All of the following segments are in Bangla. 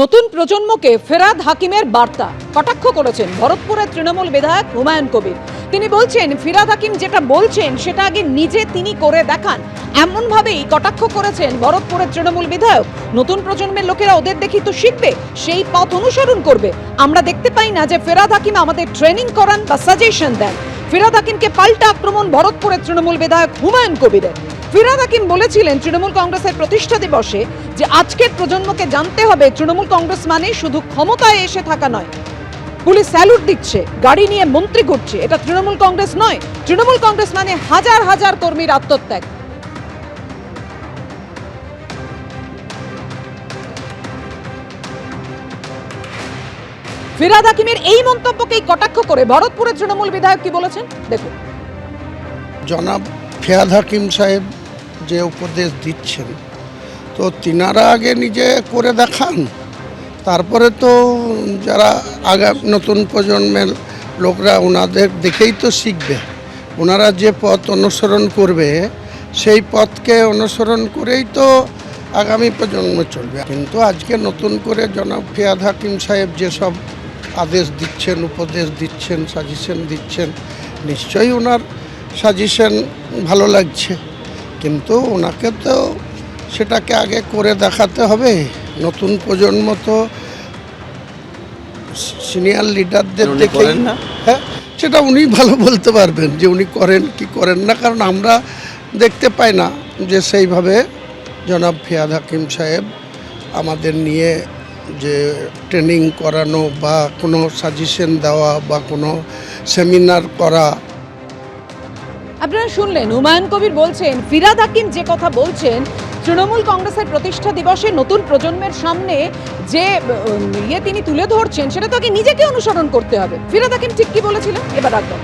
নতুন প্রজন্মকে ফেরাদ হাকিমের বার্তা কটাক্ষ করেছেন ভরতপুরের তৃণমূল বিধায়ক হুমায়ুন কবির। তিনি বলছেন ফিরাদ হাকিম যেটা বলছেন সেটা আগে নিজে তিনি করে দেখান, এমন ভাবেই কটাক্ষ করেছেন ভরতপুরের তৃণমূল বিধায়ক। নতুন প্রজন্মের লোকেরা ওদের দেখি তো শিখবে, সেই পথ অনুসরণ করবে। আমরা দেখতে পাই না যে ফিরাদ হাকিম আমাদের ট্রেনিং করান বা সাজেশন দেন। ফিরাদ হাকিমকে পাল্টা আক্রমণ ভরতপুরের তৃণমূল বিধায়ক হুমায়ুন কবিরের। ফিরাদ হাকিম বলেছিলেন তৃণমূল কংগ্রেসের প্রতিষ্ঠা দিবসে যে আজকের প্রজন্মকে জানতে হবে তৃণমূল কংগ্রেস মানে শুধু ক্ষমতায় এসে থাকা নয়। পুলিশ স্যালুট দিচ্ছে, গাড়ি নিয়ে মন্ত্রী ঘুরছে, এটা তৃণমূল কংগ্রেস নয়। তৃণমূল কংগ্রেস মানে হাজার হাজার কর্মীর আত্মত্যাগ। ফিরাদ হাকিমের এই মন্তব্যকেই কটাক্ষ করে ভরতপুরের তৃণমূল বিধায়ক কি বলেছেন দেখুন। জনাব ফিরাদ হাকিম সাহেব যে উপদেশ দিচ্ছেন, তো তিনারা আগে নিজে করে দেখান, তারপরে তো যারা নতুন প্রজন্মের লোকরা ওনাদের দেখেই তো শিখবে। ওনারা যে পথ অনুসরণ করবে সেই পথকে অনুসরণ করেই তো আগামী প্রজন্ম চলবে। কিন্তু আজকে নতুন করে জনাব ফিরাদ হাকিম সাহেব যেসব আদেশ দিচ্ছেন, উপদেশ দিচ্ছেন, সাজেশন দিচ্ছেন, নিশ্চয়ই ওনার সাজেশন ভালো লাগছে, কিন্তু ওনাকে তো সেটাকে আগে করে দেখাতে হবে। নতুন প্রজন্ম তো সিনিয়র লিডারদের দেখে না, হ্যাঁ সেটা উনি ভালো বলতে পারবেন যে উনি করেন কি করেন না, কারণ আমরা দেখতে পাই না যে সেইভাবে জনাব ফিরাদ হাকিম সাহেব আমাদের নিয়ে যে ট্রেনিং করানো বা কোনো সাজেশন দেওয়া বা কোনো সেমিনার করা। আপনারা শুনলেন হুমায়ুন কবির বলছেন ফিরাদ হাকিম যে কথা বলছেন তৃণমূল কংগ্রেসের প্রতিষ্ঠা দিবসে নতুন প্রজন্মের সামনে যে তিনি তুলে ধরছেন সেটা তো আগে নিজেকে অনুসরণ করতে হবে। ফিরাদ হাকিম ঠিক কি বলেছিলেন এবার রাখবেন।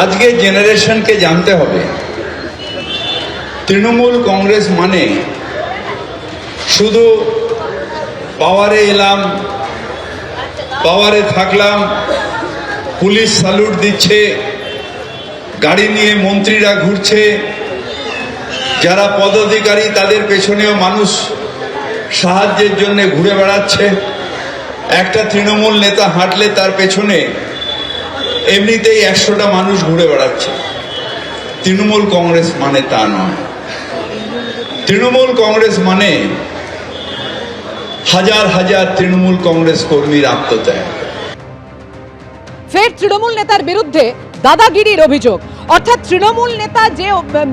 আজকে জেনারেশনকে জানতে হবে তৃণমূল কংগ্রেস মানে শুধু পাওয়ারে এলাম, পাওয়ারে থাকলাম, পুলিশ স্যালুট দিচ্ছে, গাড়ি নিয়ে মন্ত্রীরা ঘুরছে, যারা পদাধিকারী তাদের পেছনেও মানুষ সাহায্যের জন্য ঘুরে বেড়াচ্ছে। একটা তৃণমূল নেতা হাঁটলে তার পেছনে এমনিতেই 100টা মানুষ ঘুরে বেড়াচ্ছে। তৃণমূল কংগ্রেস মানে তা নয়। তৃণমূল কংগ্রেস মানে হাজার হাজার তৃণমূল কংগ্রেস কর্মীর আত্মত্যাগ। ফের তৃণমূল নেতার বিরুদ্ধে দাদাগিরির অভিযোগ, অর্থাৎ তৃণমূল নেতা যে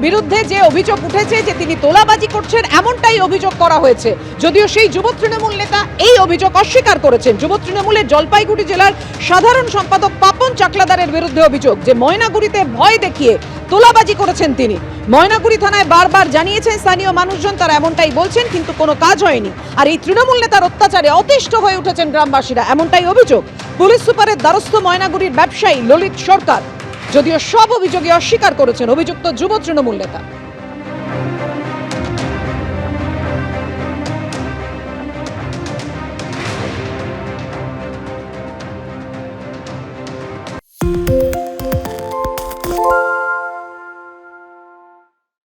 বিরুদ্ধে যে অভিযোগ উঠেছে যে তিনি তোলাবাজি করছেন, এমনটাই অভিযোগ করা হয়েছে। যদিও সেই যুব তৃণমূল নেতা এই অভিযোগ অস্বীকার করেছেন। যুব তৃণমূলের জলপাইগুড়ি জেলার সাধারণ সম্পাদক পাপন চাকলাদারের বিরুদ্ধে অভিযোগ যে ময়নাগুড়িতে ভয় দেখিয়ে তোলাবাজি করেছেন তিনি। ময়নাগুড়ি থানায় বারবার জানিয়েছেন স্থানীয় মানুষজন, তারা এমনটাই বলছেন, কিন্তু কোনো কাজ হয়নি। আর এই তৃণমূল নেতার অত্যাচারে অতিষ্ঠ হয়ে উঠেছেন গ্রামবাসীরা, এমনটাই অভিযোগ। পুলিশ সুপারের দ্বারস্থ ময়নাগুড়ির ব্যবসায়ী ললিত সরকার, যদিও সব অভিযোগে অস্বীকার করেছেন অভিযুক্ত যুব তৃণমূল নেতা।